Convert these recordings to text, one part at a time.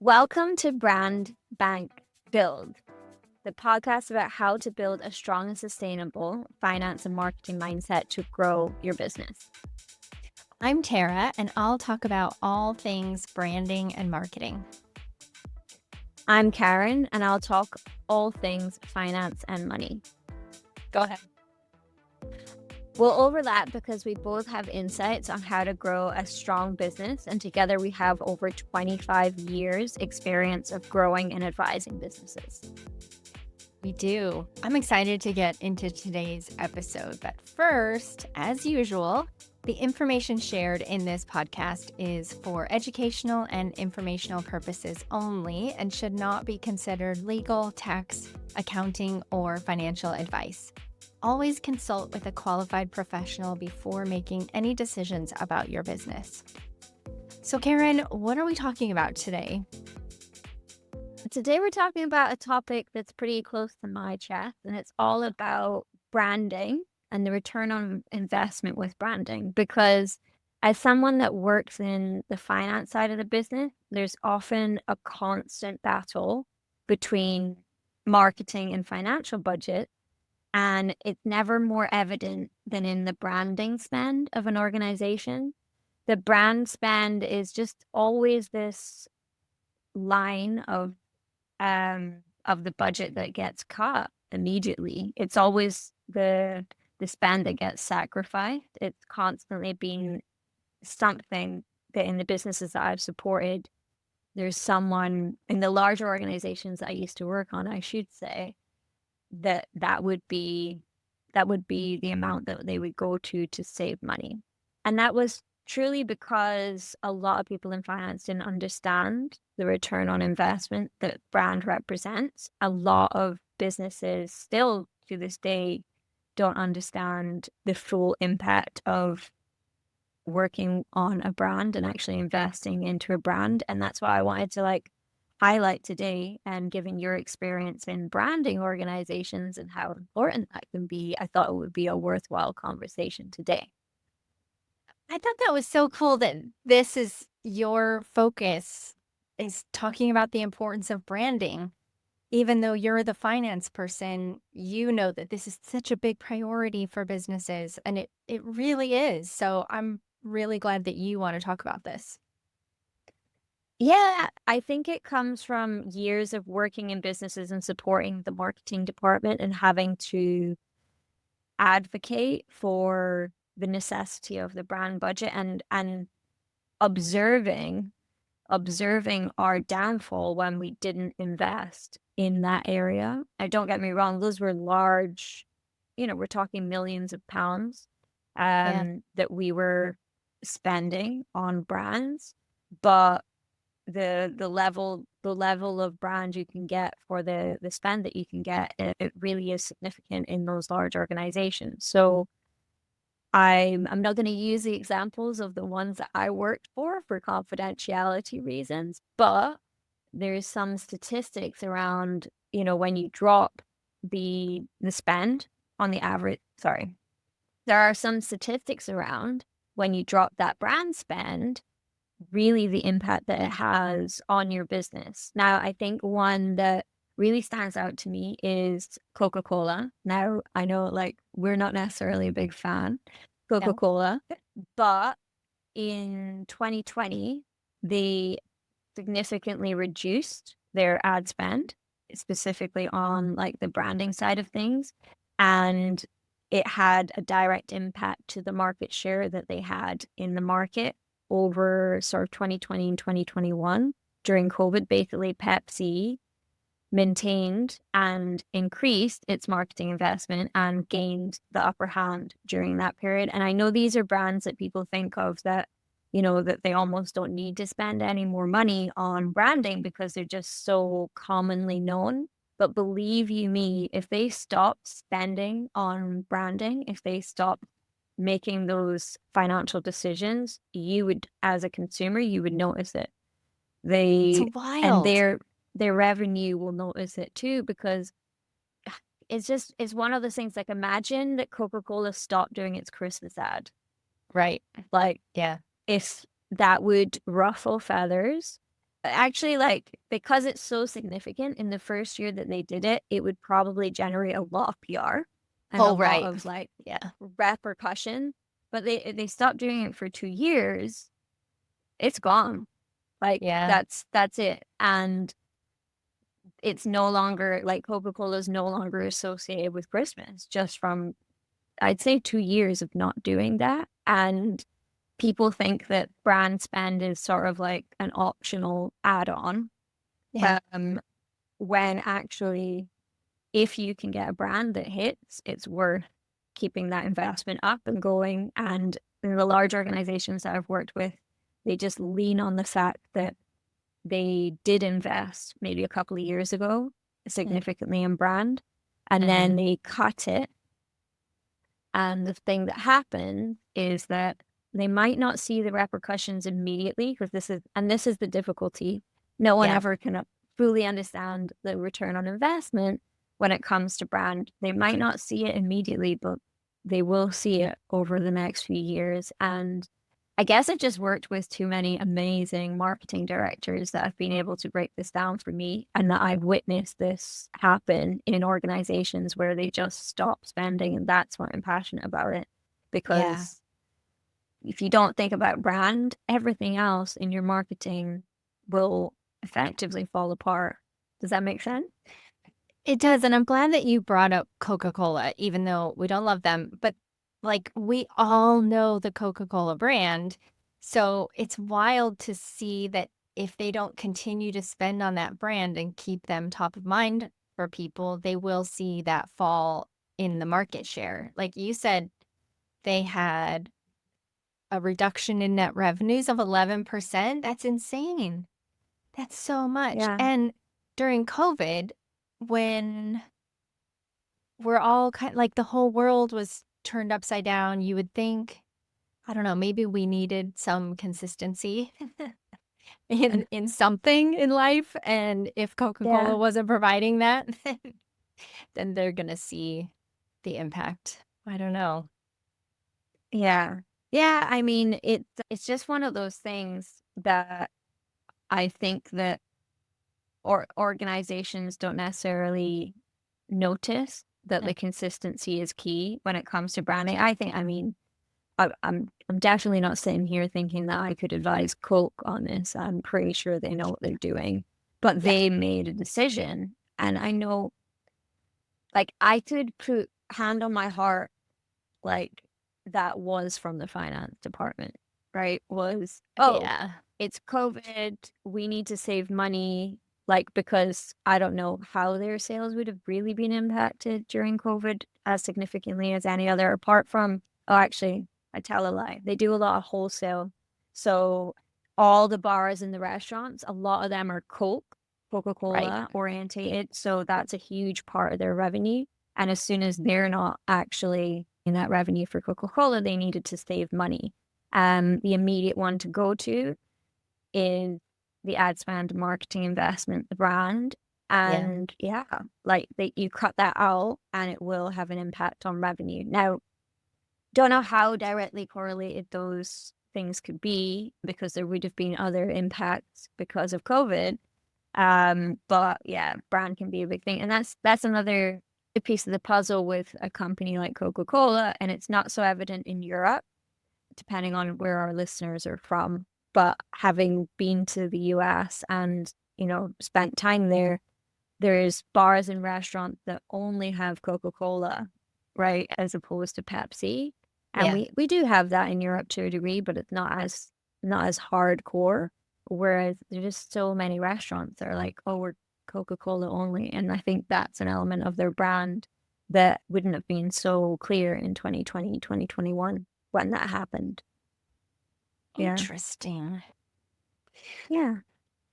Welcome to Brand Bank Build, the podcast about how to build a strong and sustainable finance and marketing mindset to grow your business. I'm Tara, and I'll talk about all things branding and marketing. I'm Karen, and I'll talk all things finance and money. Go ahead. We'll overlap because we both have insights on how to grow a strong business, and together we have over 25 years experience of growing and advising businesses. We do. I'm excited to get into today's episode, but first, as usual, the information shared in this podcast is for educational and informational purposes only and should not be considered legal, tax, accounting, or financial advice. Always consult with a qualified professional before making any decisions about your business. So, Karen, what are we talking about today? Today we're talking about a topic that's pretty close to my chest, and it's all about branding and the return on investment with branding. Because as someone that works in the finance side of the business, there's often a constant battle between marketing and financial budget. And it's never more evident than in the branding spend of an organization. The brand spend is just always this line of the budget that gets cut immediately. It's always the spend that gets sacrificed. It's constantly been something that in the businesses that I've supported, there's someone in the larger organizations that I used to work on, I should say, that would be the amount that they would go to save money. And that was truly because a lot of people in finance didn't understand the return on investment that brand represents. A lot of businesses still to this day don't understand the full impact of working on a brand and actually investing into a brand. And that's why I wanted to highlight today, and given your experience in branding organizations and how important that can be, I thought it would be a worthwhile conversation today. I thought that was so cool that this is your focus, is talking about the importance of branding. Even though you're the finance person, you know that this is such a big priority for businesses, and it really is. So I'm really glad that you want to talk about this. Yeah, I think it comes from years of working in businesses and supporting the marketing department and having to advocate for the necessity of the brand budget and observing our downfall when we didn't invest in that area. Don't get me wrong, those were large, we're talking millions of pounds that we were spending on brands, but the level of brand you can get for the spend that you can get, it really is significant in those large organizations. So I'm not going to use the examples of the ones that I worked for confidentiality reasons, but there's some statistics around, when you drop the spend on the average, there are some statistics around when you drop that brand spend, really the impact that it has on your business. Now, I think one that really stands out to me is Coca-Cola. Now, I know we're not necessarily a big fan of Coca-Cola, but in 2020, they significantly reduced their ad spend, specifically on the branding side of things. And it had a direct impact to the market share that they had in the market over sort of 2020 and 2021 during COVID. Basically, Pepsi maintained and increased its marketing investment and gained the upper hand during that period. And I know these are brands that people think of that, that they almost don't need to spend any more money on branding because they're just so commonly known. But believe you me, if they stopped spending on branding, if they stopped making those financial decisions, you would, as a consumer, you would notice it. It's wild. And their revenue will notice it too, because it's one of those things. Imagine that Coca-Cola stopped doing its Christmas ad. Right. Yeah. If that would ruffle feathers Actually, like, because it's so significant in the first year that they did it, it would probably generate a lot of PR and a Oh, lot right. of like Yeah. repercussion. But they stopped doing it for 2 years. It's gone. Like Yeah. that's it. And it's no longer like Coca-Cola is no longer associated with Christmas just from I'd say 2 years of not doing that. And people think that brand spend is sort of like an optional add-on. Yeah. When actually, if you can get a brand that hits, it's worth keeping that investment up and going. And in the large organizations that I've worked with, they just lean on the fact that they did invest maybe a couple of years ago significantly in brand, and Mm-hmm. then they cut it. And the thing that happened is that they might not see the repercussions immediately because this is the difficulty. No one Yeah. ever can fully understand the return on investment when it comes to brand. They might not see it immediately, but they will see it over the next few years. And I guess I've just worked with too many amazing marketing directors that have been able to break this down for me, and that I've witnessed this happen in organizations where they just stop spending. And that's why I'm passionate about it. Yeah. Because if you don't think about brand, everything else in your marketing will effectively fall apart. Does that make sense? It does. And I'm glad that you brought up Coca-Cola, even though we don't love them. But like we all know the Coca-Cola brand. So it's wild to see that if they don't continue to spend on that brand and keep them top of mind for people, they will see that fall in the market share. Like you said, they had a reduction in net revenues of 11%. That's insane. That's so much. Yeah. And during COVID, when we're all kind like the whole world was turned upside down, you would think, I don't know, maybe we needed some consistency in something in life. And if Coca-Cola Yeah. wasn't providing that, then they're gonna see the impact. I don't know. Yeah. Yeah. I mean, it's just one of those things that I think that organizations don't necessarily notice that Mm. the consistency is key when it comes to branding. I mean, I'm definitely not sitting here thinking that I could advise Coke on this. I'm pretty sure they know what they're doing, but Yeah. they made a decision, and I know, like, I could put hand on my heart, like, that was from the finance department, right? Was, oh, Yeah. it's COVID, we need to save money, like, because I don't know how their sales would have really been impacted during COVID as significantly as any other, apart from, oh, actually, I tell a lie. They do a lot of wholesale. So all the bars and the restaurants, a lot of them are Right. Coca-Cola orientated. So that's a huge part of their revenue. And as soon as they're not actually in that revenue for Coca-Cola, they needed to save money. The immediate one to go to is the ad spend, marketing investment, the brand. Yeah. And yeah, like you cut that out and it will have an impact on revenue. Now, don't know how directly correlated those things could be because there would have been other impacts because of COVID. But yeah, brand can be a big thing. And that's another piece of the puzzle with a company like Coca-Cola. And it's not so evident in Europe, depending on where our listeners are from. But having been to the US and, spent time there, there's bars and restaurants that only have Coca-Cola, right, as opposed to Pepsi. And Yeah. we do have that in Europe to a degree, but it's not as hardcore. Whereas there's just so many restaurants that are like, oh, we're Coca-Cola only. And I think that's an element of their brand that wouldn't have been so clear in 2020, 2021 when that happened. Yeah. Interesting. Yeah.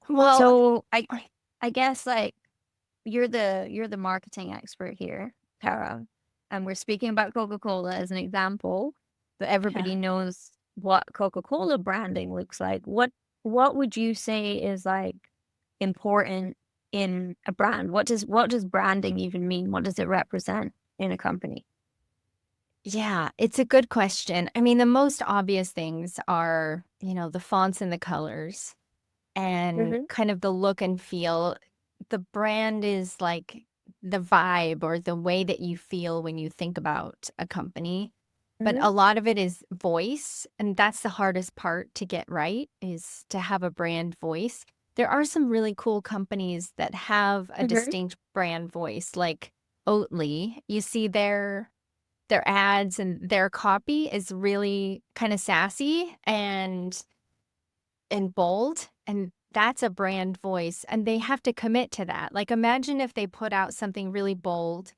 Well, So I guess like you're the marketing expert here, Tara, and we're speaking about Coca-Cola as an example, but yeah. everybody knows what Coca-Cola branding looks like. What would you say is like important in a brand? What does branding even mean? What does it represent in a company? Yeah, it's a good question. I mean, the most obvious things are, the fonts and the colors. and Mhm. kind of the look and feel. The brand is like the vibe or the way that you feel when you think about a company. But Mhm. a lot of it is voice, and that's the hardest part to get right, is to have a brand voice. There are some really cool companies that have a Mhm. distinct brand voice, like Oatly. You see their ads and their copy is really kind of sassy and bold, and that's a brand voice, and they have to commit to that. Like, imagine if they put out something really bold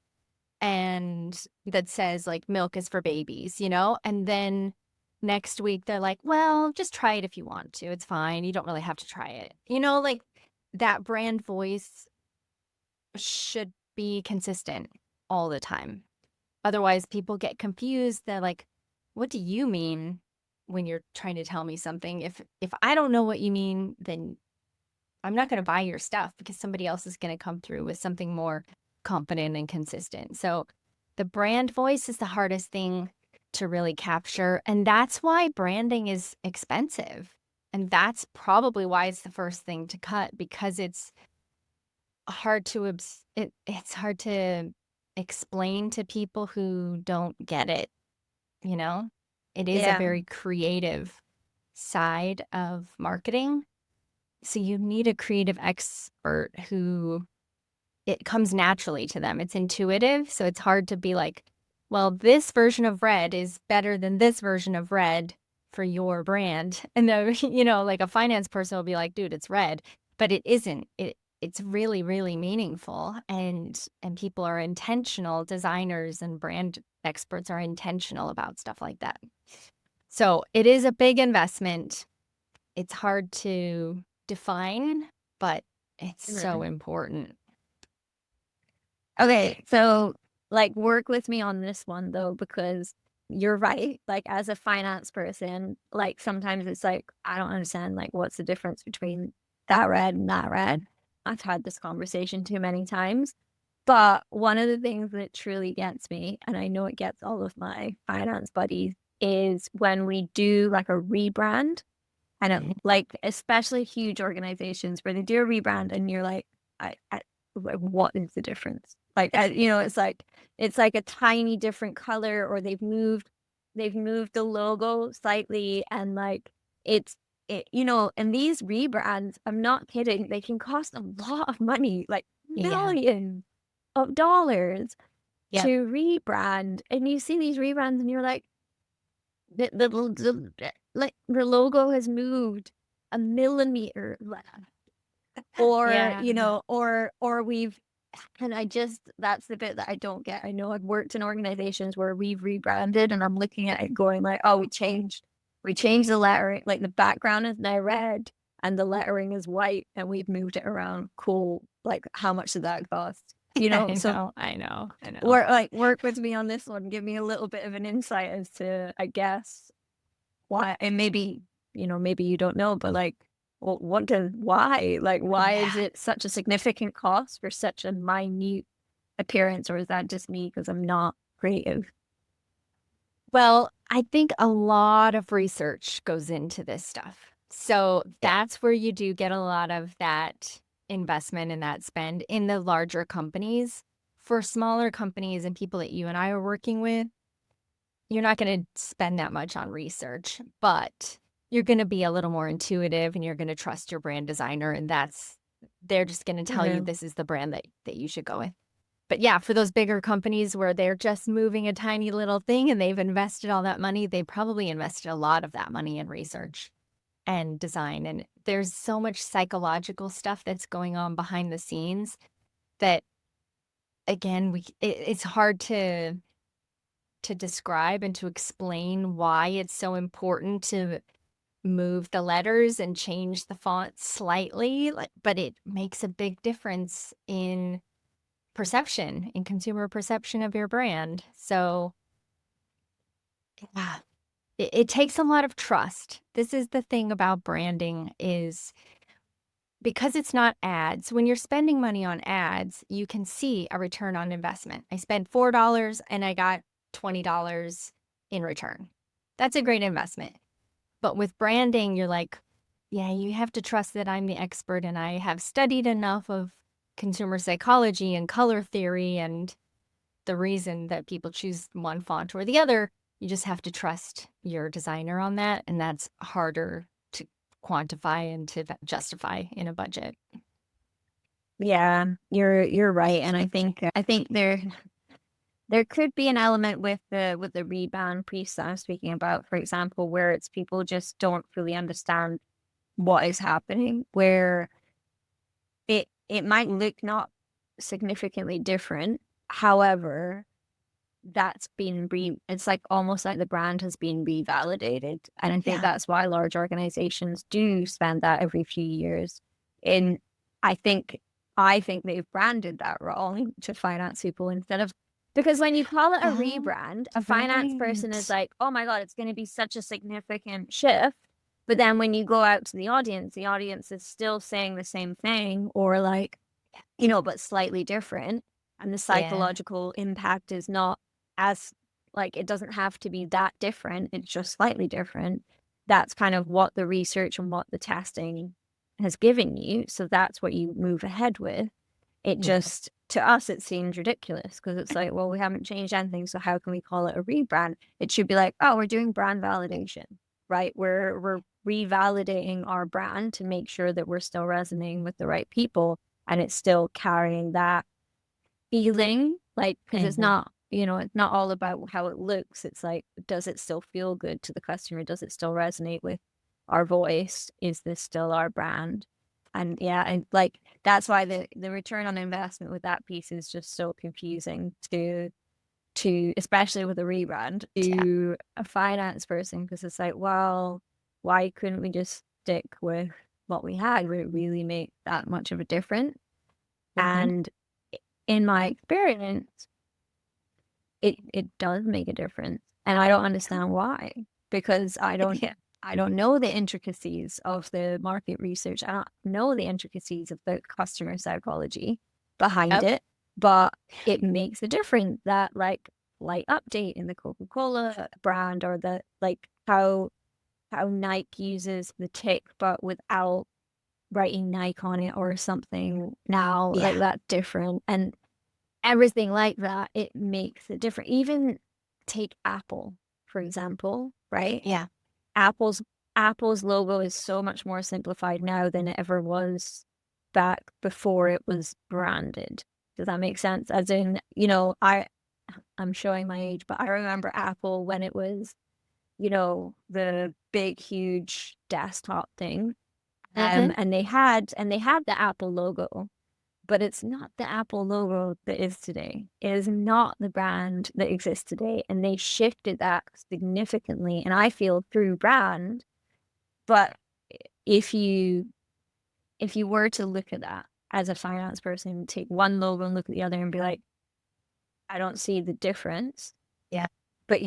and that says like milk is for babies, and then next week they're like, well, just try it if you want to. It's fine. You don't really have to try it. Like that brand voice should be consistent all the time. Otherwise, people get confused. They're like, what do you mean when you're trying to tell me something? If I don't know what you mean, then I'm not going to buy your stuff because somebody else is going to come through with something more confident and consistent. So the brand voice is the hardest thing to really capture. And that's why branding is expensive. And that's probably why it's the first thing to cut, because it's hard to it's hard to explain to people who don't get it, you know? It is a Yeah. very creative side of marketing. So you need a creative expert who it comes naturally to them. It's intuitive, so it's hard to be like, well, this version of red is better than this version of red for your brand. And then, like a finance person will be like, dude, it's red, but it isn't. It's really, really meaningful, and people are intentional. Designers and brand experts are intentional about stuff like that. So it is a big investment. It's hard to define, but it's so Mhm. important. Okay, so like work with me on this one though, because you're right. Like as a finance person, like sometimes it's like I don't understand like what's the difference between that red and that red. I've had this conversation too many times. But one of the things that truly gets me, and I know it gets all of my finance buddies, is when we do like a rebrand. I know, like especially huge organizations where they do a rebrand, and you're like, like, what is the difference? Like, it's like a tiny different color, or they've moved the logo slightly, and like it's and these rebrands, I'm not kidding, they can cost a lot of money, like Yeah. millions of dollars Yep. to rebrand. And you see these rebrands and you're like, like the logo has moved a millimeter or, Yeah. or we've, and I just, that's the bit that I don't get. I know I've worked in organizations where we've rebranded and I'm looking at it going like, oh, we changed the lettering, like the background is now red and the lettering is white and we've moved it around. Cool. Like, how much did that cost? I So know. I know. I know. work with me on this one. Give me a little bit of an insight as to, I guess, why, and maybe, maybe you don't know, but like, well, why? Like, why is Yeah. it such a significant cost for such a minute appearance, or is that just me because I'm not creative? Well, I think a lot of research goes into this stuff. So Yeah. that's where you do get a lot of that investment and that spend in the larger companies. For smaller companies and people that you and I are working with, you're not going to spend that much on research, but you're going to be a little more intuitive and you're going to trust your brand designer. And they're just going to tell you Mhm. this is the brand that you should go with. But yeah, for those bigger companies where they're just moving a tiny little thing and they've invested all that money, they probably invested a lot of that money in research and design. And there's so much psychological stuff that's going on behind the scenes that, again, it's hard to describe and to explain why it's so important to move the letters and change the font slightly, like, but it makes a big difference in perception, in consumer perception of your brand. So, yeah, it takes a lot of trust. This is the thing about branding is because it's not ads. When you're spending money on ads, you can see a return on investment. I spent $4 and I got $20 in return. That's a great investment. But with branding, you're like, Yeah, you have to trust that I'm the expert and I have studied enough of consumer psychology and color theory and the reason that people choose one font or the other. You just have to trust your designer on that, and that's harder to quantify and to justify in a budget. Yeah, you're right, and I think there could be an element with the rebrand piece that I'm speaking about, for example, where it's people just don't fully understand what is happening, where it might look not significantly different. However, it's like almost like the brand has been revalidated. And I think Yeah. that's why large organizations do spend that every few years. In I think I think they've branded that wrong to finance people instead of, because when you call it a Oh, rebrand, a finance person is right. like, oh my God, it's going to be such a significant shift. But then when you go out to the audience is still saying the same thing, or like, but slightly different. And the Yeah. psychological impact is not as, like, it doesn't have to be that different. It's just slightly different. That's kind of what the research and what the testing has given you. So that's what you move ahead with. It Yeah. just, to us, it seems ridiculous because it's like, well, we haven't changed anything. So how can we call it a rebrand? It should be like, oh, we're doing brand validation, right? We're revalidating our brand to make sure that we're still resonating with the right people and it's still carrying that feeling, like, because it's Mhm. not, it's not all about how it looks. It's like, does it still feel good to the customer? Does it still resonate with our voice? Is this still our brand? And yeah, and like that's why the return on investment with that piece is just so confusing to especially with a rebrand Yeah. to a finance person, because it's like, well, why couldn't we just stick with what we had? Would it really make that much of a difference? Mhm. And in my experience, it does make a difference. And I don't understand why, because Yeah. I don't know the intricacies of the market research. I don't know the intricacies of the customer psychology behind Yep. it, but it makes a difference that like light update in the Coca-Cola brand, or the like how Nike uses the tick but without writing Nike on it or something now, like Yeah. that different. And everything like that, it makes it different. Even take Apple, for example, right? Yeah. Apple's Apple's logo is so much more simplified now than it ever was back before it was branded. Does that make sense? As in, I'm showing my age, but I remember Apple when it was, the big, huge desktop thing. Mhm. And they had the Apple logo, but it's not the Apple logo that is today. It is not the brand that exists today. And they shifted that significantly. And I feel through brand, but if you if you were to look at that as a finance person, take one logo and look at the other and be like, I don't see the difference. Yeah. But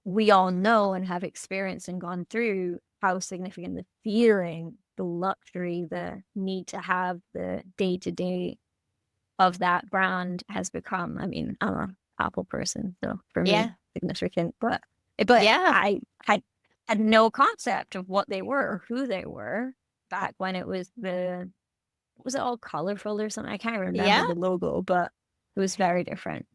we all know and have experienced and gone through how significant the feeling, the luxury, the need to have the day to day of that brand has become. I mean, I'm an Apple person, so for me, Yeah. significant. But Yeah. I had no concept of what they were or who they were back when it was it all colorful or something? I can't remember Yeah. the logo, but it was very different.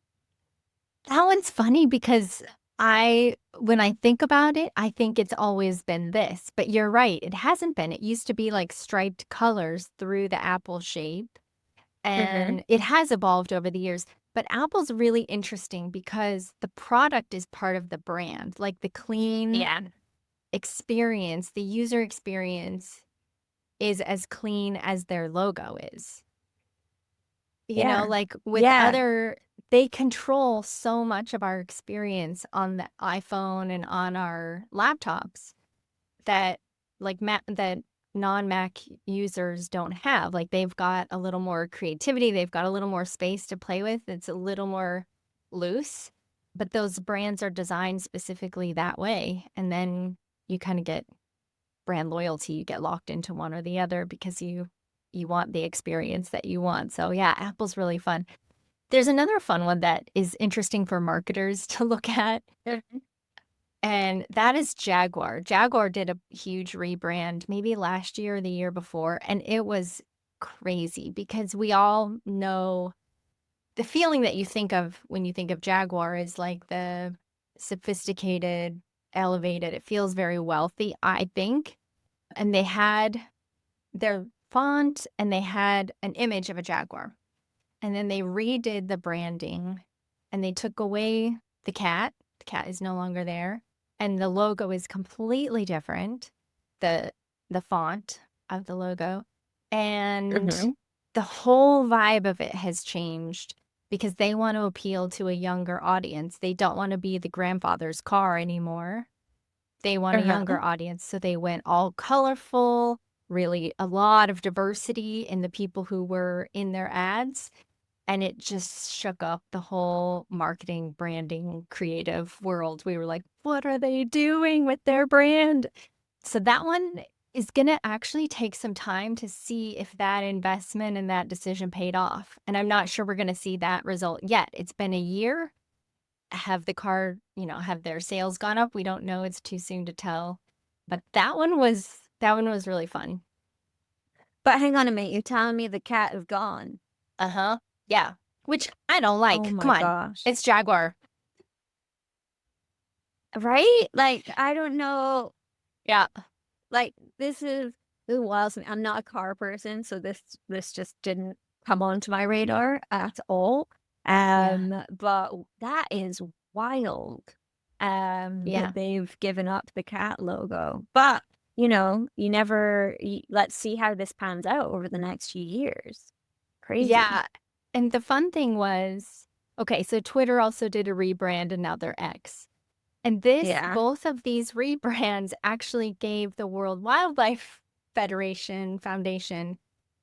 That one's funny because when I think about it, I think it's always been this, but you're right. It hasn't been. It used to be like striped colors through the apple shape, Mm-hmm. and it has evolved over the years. But Apple's really interesting because the product is part of the brand, like the clean Yeah. experience, the user experience is as clean as their logo is. Yeah. Like with Yeah. other, they control so much of our experience on the iPhone and on our laptops that that non-Mac users don't have. Like they've got a little more creativity, they've got a little more space to play with. It's a little more loose, but those brands are designed specifically that way. And then you kind of get brand loyalty, you get locked into one or the other because you want the experience that you want. So yeah, Apple's really fun. There's another fun one that is interesting for marketers to look at. Mhm. And that is Jaguar. Jaguar did a huge rebrand maybe last year or the year before, and it was crazy because we all know the feeling that you think of when you think of Jaguar is like the sophisticated, elevated. It feels very wealthy, I think. And they had their font and they had an image of a jaguar. And then they redid the branding and they took away the cat. The cat is no longer there. And the logo is completely different. The font of the logo. And Mhm. the whole vibe of it has changed because they want to appeal to a younger audience. They don't want to be the grandfather's car anymore. They want a Uh-huh. younger audience. So they went all colorful, really a lot of diversity in the people who were in their ads. And it just shook up the whole marketing, branding, creative world. We were like, what are they doing with their brand? So that one is going to actually take some time to see if that investment and that decision paid off. And I'm not sure we're going to see that result yet. It's been a year. Have the car, have their sales gone up? We don't know. It's too soon to tell. But that one was really fun. But hang on a minute, you're telling me the cat is gone. Uh-huh. Yeah. Which I don't Oh like. Come my on. gosh. It's Jaguar. Right? Like, I don't know. Yeah. Like, this is wild to me. I'm not a car person, so this just didn't come onto my radar at all. Yeah. But that is wild. Yeah. That they've given up the cat logo. But let's see how this pans out over the next few years. Crazy. Yeah. And the fun thing was, okay, so Twitter also did a rebrand and now they're X. And Yeah. both of these rebrands actually gave the World Wildlife Federation Foundation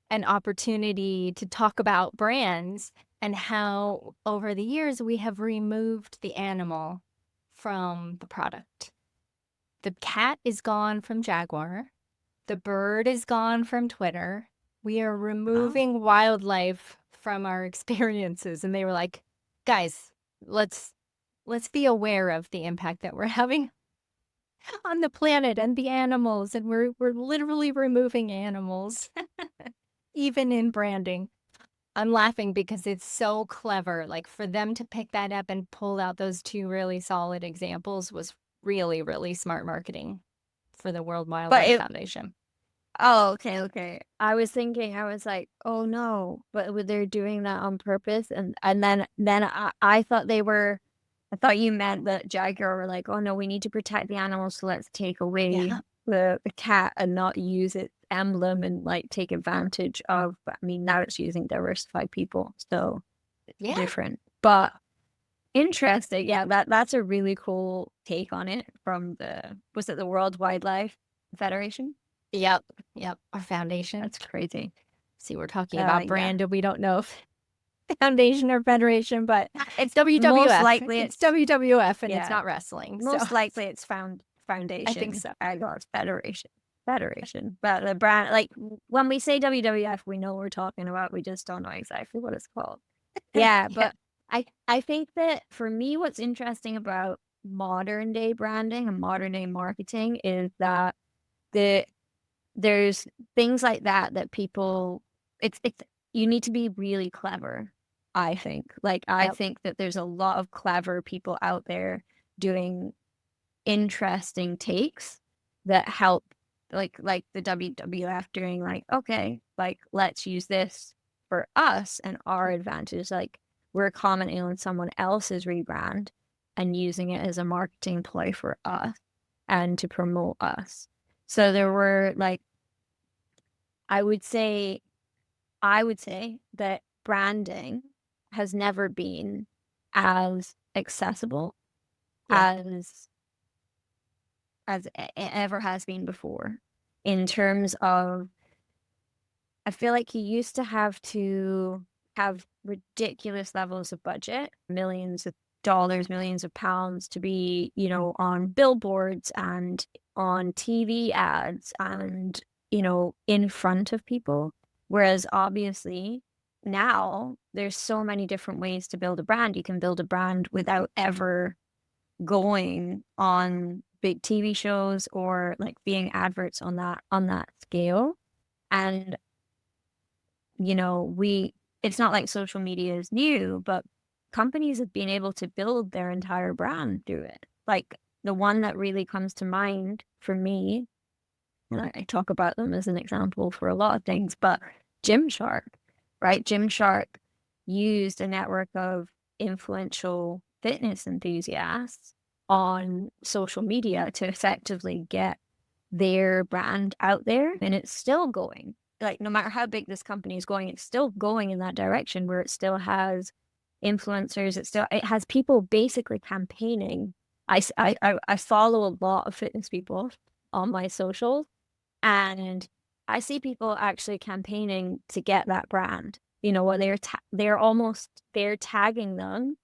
an opportunity to talk about brands and how over the years we have removed the animal from the product. The cat is gone from Jaguar. The bird is gone from Twitter. We are Oh. removing wildlife from our experiences. And they were like, guys, let's be aware of the impact that we're having on the planet and the animals. And we're literally removing animals, even in branding. I'm laughing because it's so clever. Like for them to pick that up and pull out those two really solid examples was really, really smart marketing for the World But Wildlife it Foundation. Oh, okay, okay. I was thinking, I was like, oh no, but they're doing that on purpose, and then I thought I thought you meant that Jaguar were like, oh no, we need to protect the animals, so let's take away Yeah. the cat and not use its emblem and like take advantage of. But I mean, now it's using diversified people, so Yeah. different, but interesting. Yeah, that's a really cool take on it from was it the World Wildlife Federation? Yep. Yep. Our foundation. That's crazy. See, we're talking about Yeah. brand and we don't know if foundation or federation, but It's most WWF. likely It's WWF and it's yeah, not wrestling. So most likely it's I think foundation. so. I got it's federation. But the brand, like when we say WWF, we know what we're talking about. We just don't know exactly what it's called. Yeah, Yeah. but I think that for me, what's interesting about modern day branding and modern day marketing is that the there's things like that people it's you need to be really clever, I think. Like I Yep. think that there's a lot of clever people out there doing interesting takes that help like the WWF doing like, okay, like let's use this for us and our advantage. Like we're commenting on someone else's rebrand and using it as a marketing ploy for us and to promote us. So there were like I would say I would say that branding has never been as accessible Yeah. as it ever has been before in terms of I feel like you used to have ridiculous levels of budget, millions of dollars, millions of pounds to be, on billboards and on TV ads and, in front of people. Whereas obviously now there's so many different ways to build a brand. You can build a brand without ever going on big TV shows or like being adverts on that scale. And it's not like social media is new, but companies have been able to build their entire brand through it. Like the one that really comes to mind for me, I talk about them as an example for a lot of things, but Gymshark, right? Gymshark used a network of influential fitness enthusiasts on social media to effectively get their brand out there, and it's still going. Like no matter how big this company is going, it's still going in that direction where it still has influencers. It has people basically campaigning. I follow a lot of fitness people on my socials, and I see people actually campaigning to get that brand. What they're tagging them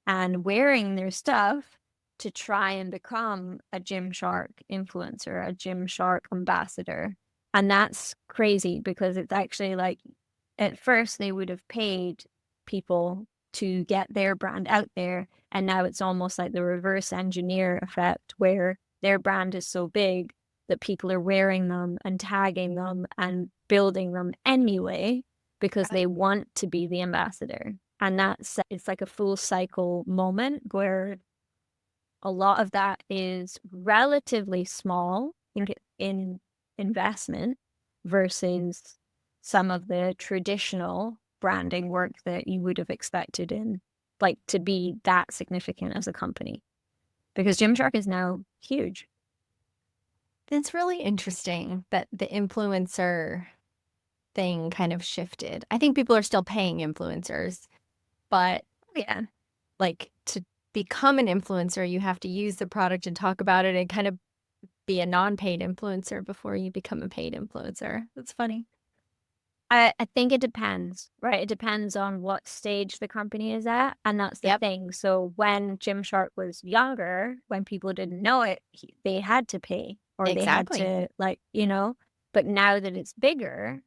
and wearing their stuff to try and become a Gymshark influencer, a Gymshark ambassador. And that's crazy because it's actually like at first they would have paid people to get their brand out there. And now it's almost like the reverse engineer effect where their brand is so big that people are wearing them and tagging them and building them anyway because they want to be the ambassador. And it's like a full cycle moment where a lot of that is relatively small in investment versus some of the traditional branding work that you would have expected in like to be that significant as a company. Because Gymshark is now huge. It's really interesting that the influencer thing kind of shifted. I think people are still paying influencers, but Yeah. like to become an influencer, you have to use the product and talk about it and kind of be a non-paid influencer before you become a paid influencer. That's funny. I think it depends, right? It depends on what stage the company is at, and that's the Yep. thing. So when Gymshark was younger, when people didn't know it, they had to pay or they had Exactly. to but now that it's bigger,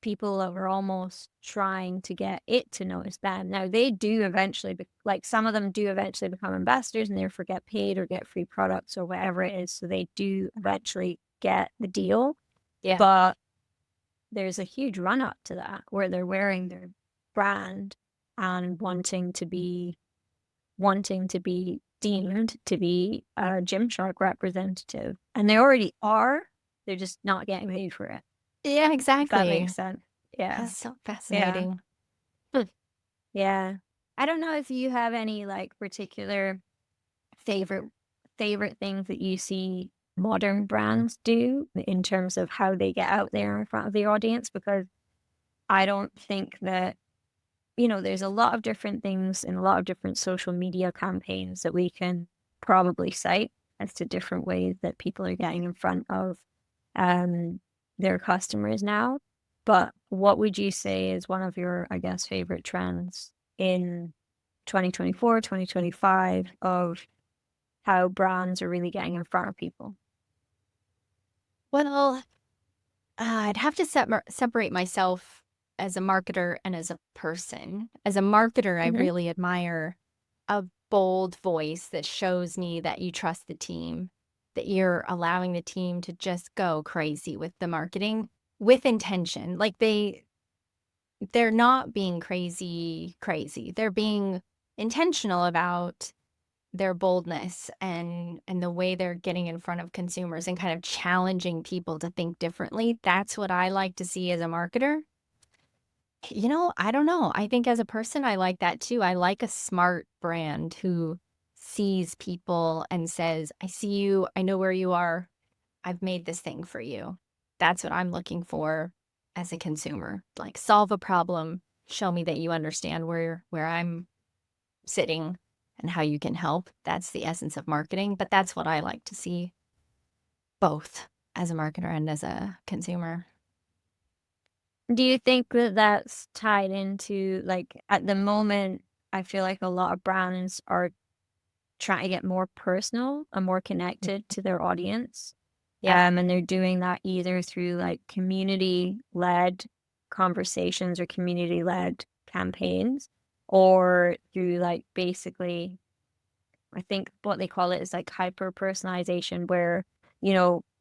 people are almost trying to get it to notice them. Now they do eventually, like some of them do eventually become ambassadors and therefore get paid or get free products or whatever it is. So they do eventually get the deal. Yeah. But there's a huge run up to that where they're wearing their brand and wanting to be deemed to be a Gymshark representative. And they already are. They're just not getting paid for it. Yeah, If that exactly. makes sense. Yeah. That's so Yeah. fascinating. Yeah. I don't know if you have any like particular favorite things that you see modern brands do in terms of how they get out there in front of the audience, because I don't think that there's a lot of different things and a lot of different social media campaigns that we can probably cite as to different ways that people are getting in front of um, their customers now. But what would you say is one of your, I guess, favorite trends in 2024, 2025 of how brands are really getting in front of people? Well, I'd have to separate myself as a marketer and as a person. As a marketer, I Hmm. really admire a bold voice that shows me that you trust the team, that you're allowing the team to just go crazy with the marketing with intention. Like they're not being crazy. They're being intentional about their boldness and the way they're getting in front of consumers and kind of challenging people to think differently. That's what I like to see as a marketer. I don't know. I think as a person, I like that too. I like a smart brand who sees people and says, I see you. I know where you are. I've made this thing for you. That's what I'm looking for as a consumer. Like solve a problem, show me that you understand where I'm sitting and how you can help. That's the essence of marketing, but that's what I like to see both as a marketer and as a consumer. Do you think that that's tied into like at the moment? I feel like a lot of brands are trying to get more personal and more connected to their audience. Yep. And they're doing that either through like community led conversations or community led campaigns or through like basically I think what they call it is like hyper personalization, where,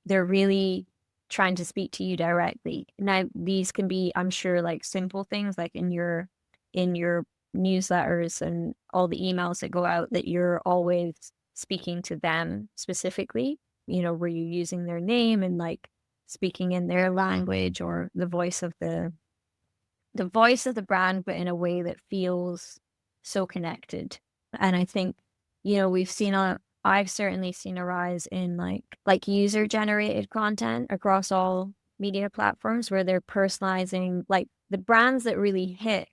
they're really trying to speak to you directly. Now, these can be, I'm sure, like simple things like in your newsletters and all the emails that go out, that you're always speaking to them specifically, where you're using their name and like speaking in their language, or the voice of the brand, but in a way that feels so connected. And I think, I've certainly seen a rise in like user generated content across all media platforms, where they're personalizing, like the brands that really hit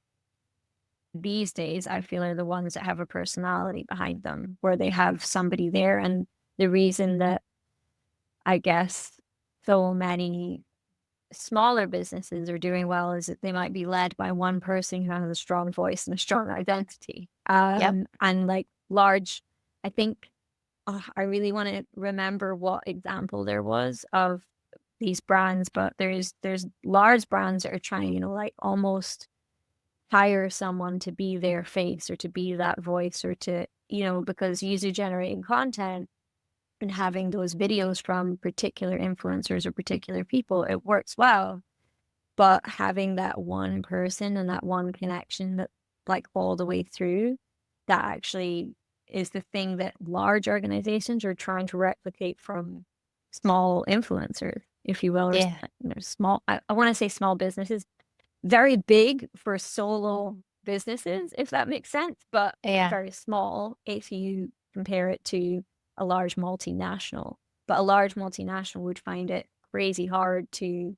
these days, I feel, are the ones that have a personality behind them, where they have somebody there. And the reason that, I guess, so many smaller businesses are doing well is that they might be led by one person who has a strong voice and a strong identity. Yep. And like large, I think, I really want to remember what example there was of these brands, but there's large brands that are trying, like almost hire someone to be their face, or to be that voice, or to, because user generating content and having those videos from particular influencers or particular people, it works well. But having that one person and that one connection that, like, all the way through, that actually is the thing that large organizations are trying to replicate from small influencers, if you will, or Yeah. small. I want to say small businesses, very big for solo businesses, if that makes sense, but Yeah. very small if you compare it to a large multinational. But a large multinational would find it crazy hard to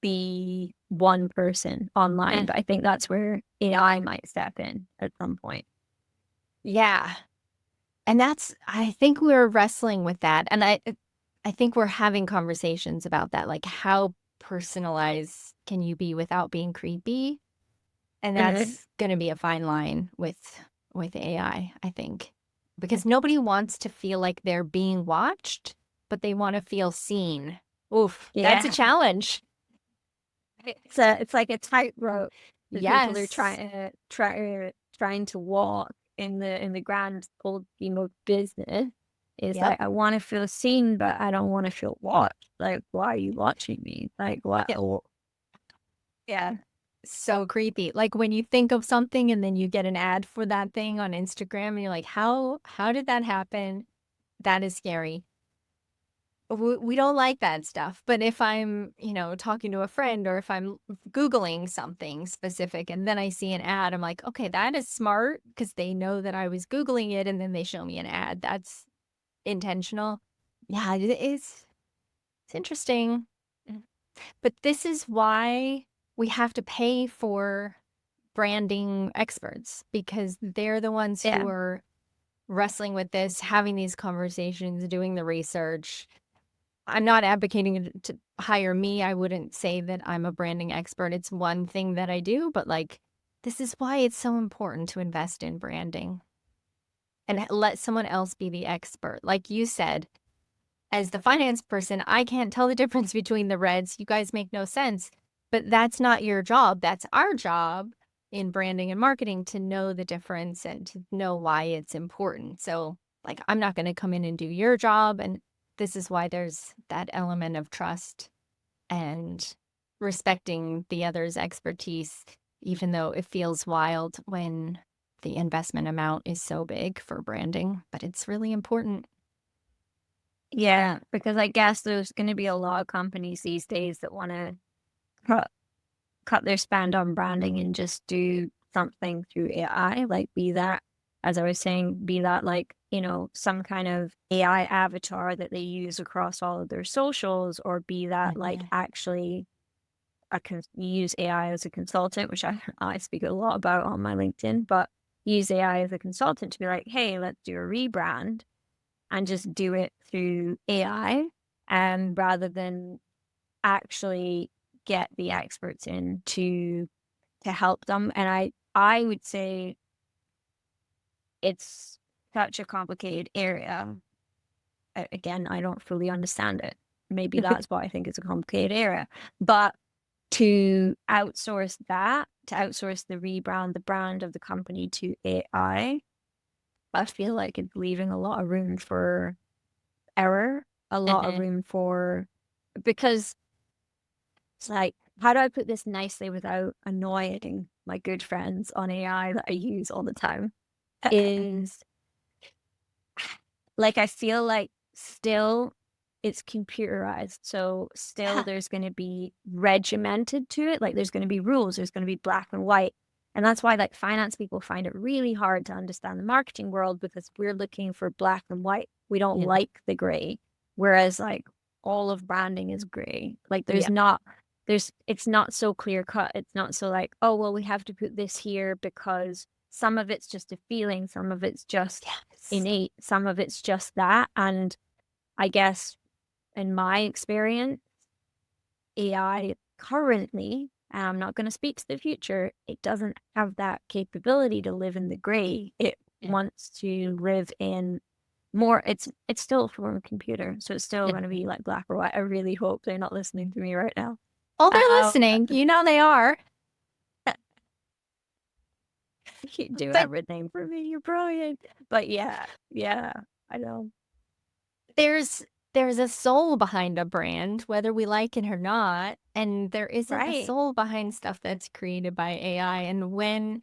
be one person online. Mm. But I think that's where AI might step in at some point. Yeah. And I think we're wrestling with that. And I think we're having conversations about that, like how personalized can you be without being creepy? And Mhm. that's going to be a fine line with AI, I think. Because nobody wants to feel like they're being watched, but they want to feel seen. Oof, that's a Yeah. challenge. It's like a tightrope that people are Yes. trying to walk in the grand old scheme of business. Is Yep. like, I want to feel seen, but I don't want to feel watched. Like, why are you watching me? Like, what? Yeah. Oh, yeah. So creepy. Like when you think of something and then you get an ad for that thing on Instagram and you're like, how did that happen? That is scary. We don't like that stuff. But if I'm, talking to a friend or if I'm Googling something specific and then I see an ad, I'm like, okay, that is smart because they know that I was Googling it and then they show me an ad. That's intentional. Yeah, it's interesting. Mm. But this is why we have to pay for branding experts because they're the ones Yeah. who are wrestling with this, having these conversations, doing the research. I'm not advocating to hire me. I wouldn't say that I'm a branding expert. It's one thing that I do, but like, this is why it's so important to invest in branding and let someone else be the expert. Like you said, as the finance person, I can't tell the difference between the reds. You guys make no sense. But that's not your job. That's our job in branding and marketing to know the difference and to know why it's important. So, like, I'm not going to come in and do your job. And this is why there's that element of trust and respecting the other's expertise, even though it feels wild when the investment amount is so big for branding, but it's really important. Yeah, because I guess there's going to be a lot of companies these days that want to cut their spend on branding and just do something through AI, like be that, as I was saying, be that like, some kind of AI avatar that they use across all of their socials, or be that like Mhm. actually use AI as a consultant, which I speak a lot about on my LinkedIn, but use AI as a consultant to be like, hey, let's do a rebrand, and just do it through AI, and rather than actually get the experts in to help them. And I would say it's such a complicated area. Again, I don't fully understand it. Maybe that's why I think it's a complicated area. But to outsource the rebrand, the brand of the company to AI, I feel like it's leaving a lot of room for error, a lot of Mhm. room for, because it's like, how do I put this nicely without annoying my good friends on AI that I use all the time? Is like, I feel like still it's computerized. So still Yeah. there's going to be regimented to it. Like there's going to be rules, there's going to be black and white. And that's why like finance people find it really hard to understand the marketing world, because we're looking for black and white. We don't Yeah. like the gray. Whereas like all of branding is gray. Like Yeah. it's not so clear cut. It's not so like, oh, well, we have to put this here because some of it's just a feeling, some of it's just Yes. innate, some of it's just that. And I guess in my experience, AI currently, and I'm not going to speak to the future, it doesn't have that capability to live in the gray. It Yeah. wants to live in more, it's still from a computer, so it's still Yeah. going to be like black or white. I really hope they're not listening to me right now. Oh, they're Um, listening. You know they are. you do But everything for me. You're brilliant. But yeah, I know. there's a soul behind a brand, whether we like it or not, and there isn't a Right. soul behind stuff that's created by AI. And when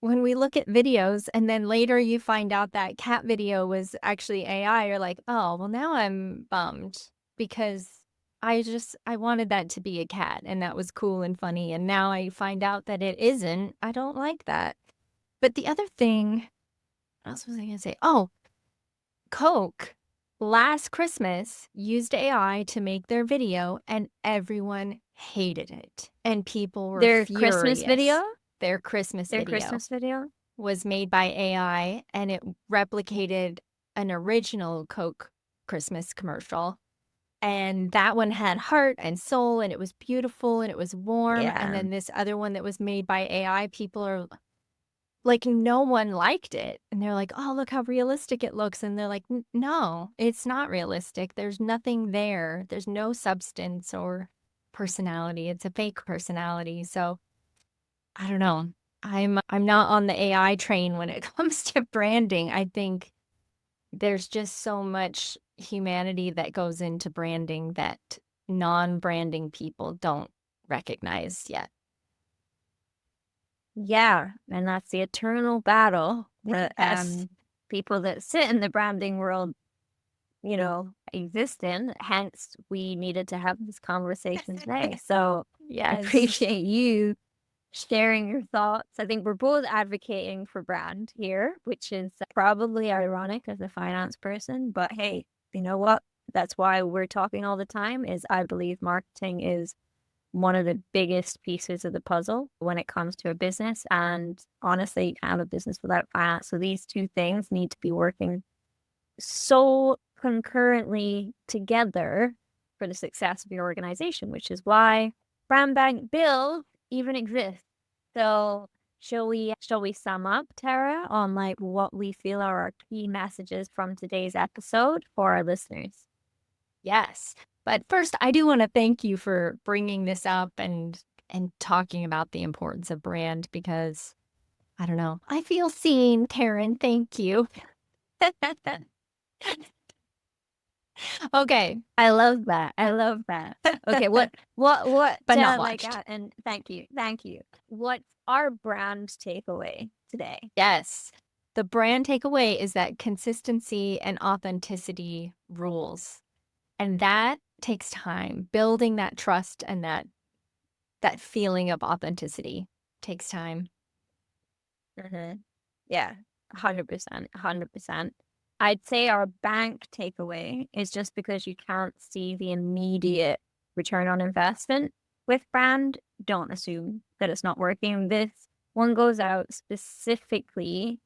we look at videos and then later you find out that cat video was actually AI, you're like, "Oh, well now I'm bummed because I wanted that to be a cat and that was cool and funny, and now I find out that it isn't. I don't like that." But the other thing, what else was I gonna say? Oh, Coke last Christmas used AI to make their video and everyone hated it. And people were Their Christmas video? furious. Their Christmas Their video Christmas video? was made by AI and it replicated an original Coke Christmas commercial. And that one had heart and soul and it was beautiful and it was warm. And Yeah. then this other one that was made by AI, people are like, no one liked it. And they're like, "Oh, look how realistic it looks." And they're like, No, it's not realistic. There's nothing there. There's no substance or personality. It's a fake personality." So I don't know. I'm not on the AI train when it comes to branding. I think there's just so much humanity that goes into branding that non-branding people don't recognize yet. Yeah. And that's the eternal battle that Yes. people that sit in the branding world, exist in. Hence, we needed to have this conversation today. So I Yes. appreciate you sharing your thoughts. I think we're both advocating for brand here, which is probably ironic as a finance person, but hey, you know what? That's why we're talking all the time. Is I believe marketing is one of the biggest pieces of the puzzle when it comes to a business. And honestly, you can't have a business without finance. So these two things need to be working so concurrently together for the success of your organization, which is why Brand Bank Build even exists. So shall we sum up, Tara, on like what we feel are our key messages from today's episode for our listeners? Yes. But first, I do want to thank you for bringing this up and talking about the importance of brand because I don't know. I feel seen, Karen. Thank you. Okay, I love that. I love that. Okay, what, but not watched. and thank you. What's our brand takeaway today? Yes. The brand takeaway is that consistency and authenticity rules. And that takes time. Building that trust and that feeling of authenticity takes time. Mm-hmm. Yeah, 100%, 100%. I'd say our bank takeaway is just because you can't see the immediate return on investment with brand, don't assume that it's not working. This one goes out specifically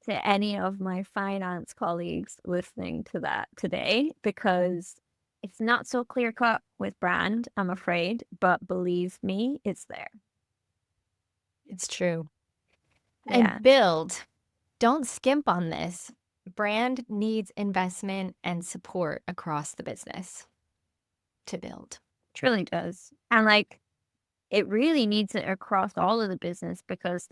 to any of my finance colleagues listening to that today, because it's not so clear cut with brand, I'm afraid, but believe me, it's there. It's true. Yeah, And build. Don't skimp on this. Brand needs investment and support across the business to build. truly does. And like, it really needs it across all of the business, because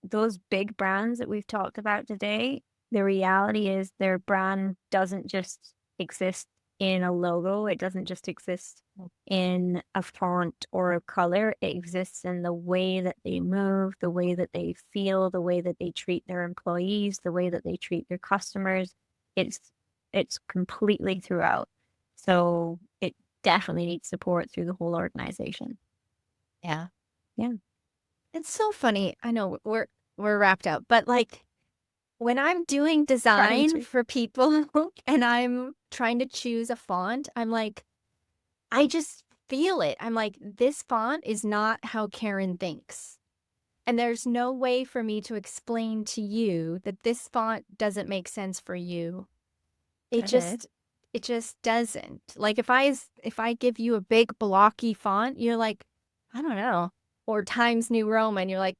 those big brands that we've talked about today, the reality is their brand doesn't just exist in a logo. It doesn't just exist in a font or a color. It exists in the way that they move, the way that they feel, the way that they treat their employees, the way that they treat their customers. It's completely throughout. So it definitely needs support through the whole organization. Yeah. Yeah. It's so funny. I know we're wrapped up, but like when I'm doing Trying design to. for people and I'm trying to choose a font, I'm like, I just feel it. I'm like, this font is not how Karen thinks. And there's no way for me to explain to you that this font doesn't make sense for you. It just doesn't. Like if I give you a big blocky font, you're like, I don't know. Or Times New Roman, you're like,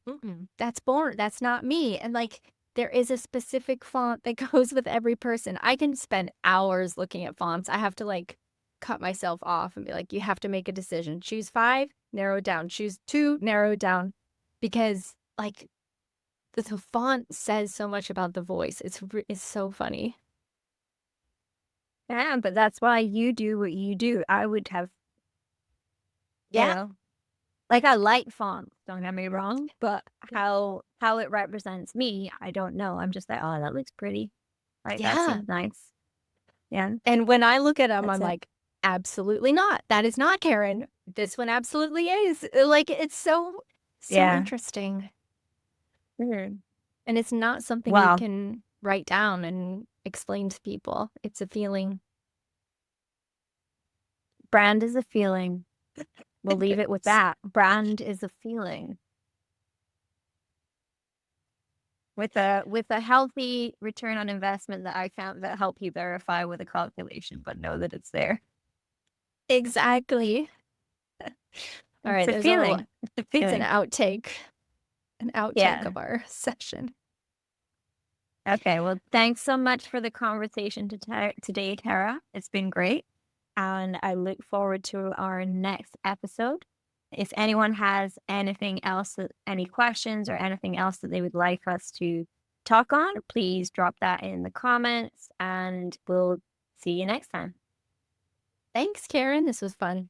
that's boring. That's not me. And like there is a specific font that goes with every person. I can spend hours looking at fonts. I have to like cut myself off and be like, you have to make a decision. Choose 5, narrow it down. Choose 2, narrow it down. Because like the font says so much about the voice. It's so funny. Yeah, but that's why you do what you do. I would have, you Yeah. know, like I like fonts, don't get me wrong, but how it represents me, I don't know. I'm just like, oh, that looks pretty. Like that Yeah. seems nice. Yeah, And when I look at them, that's I'm it. like, absolutely not. That is not Karen. This one absolutely is. Like it's so Yeah. interesting. Mhm. And it's not something you Wow. can write down and explain to people. It's a feeling. Brand is a feeling. We'll leave it with that. Brand is a feeling. With a healthy return on investment that I found that help you verify with a calculation, but know that it's there. Exactly. All right, It's a there's a little, feeling. It's a it's an feeling. outtake Yeah. of our session. Okay. Well, thanks so much for the conversation today, Tara. It's been great. And I look forward to our next episode. If anyone has anything else, any questions or anything else that they would like us to talk on, please drop that in the comments and we'll see you next time. Thanks, Karen. This was fun.